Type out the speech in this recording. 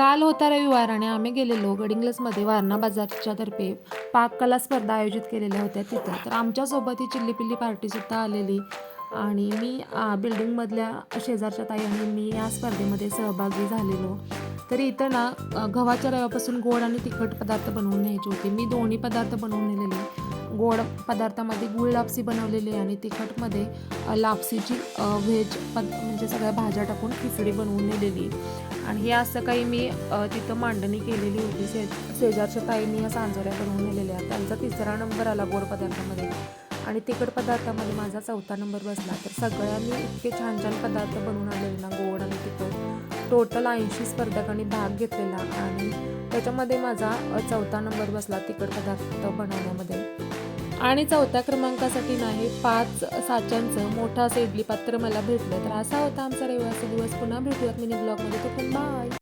काल होता रविवार आणि आम्ही गेलेलो गडिंग्लजमध्ये वारणा बाजारच्या तर्फे पाककला स्पर्धा आयोजित केलेल्या होत्या तिथं. तर आमच्यासोबत ही चिल्लीपिल्ली पार्टीसुद्धा आलेली आणि मी बिल्डिंगमधल्या शेजारच्या ताई आणि मी या स्पर्धेमध्ये सहभागी झालेलो. तरी इथं ना गव्हाच्या रव्यापासून गोड आणि तिखट पदार्थ बनवून न्यायचे होते. मी दोन्ही पदार्थ बनवून नेलेले. गोड पदार्थामध्ये गुळ लापसी बनवलेली आणि तिखटमध्ये लापसीची व्हेज म्हणजे सगळ्या भाज्या टाकून खिचडी बनवून नेलेली. आणि हे असं काही मी तिथं मांडणी केलेली होती. शेजारच्या ताईंनी या सांजोऱ्या बनवून नेलेल्या. त्यांचा 3रा नंबर आला गोड पदार्थामध्ये आणि तिखट पदार्थामध्ये माझा 4था नंबर बसला. तर सगळ्यांनी इतके छान छान पदार्थ बनवून आलेले ना, गोड आणि तिखट. टोटल 80 स्पर्धकांनी भाग घेतलेला आणि त्याच्यामध्ये माझा 4था नंबर बसला तिखट पदार्थ बनवण्यामध्ये. आणि 4थ्या क्रमांकासाठी नाही 5 साच्यांचं मोठं असं इडली पात्र मला भेटलं. तर असा होता आमचा रविवारचा दिवस. पुन्हा भेटूयात मिनी ब्लॉगमध्ये. तो पण बाय.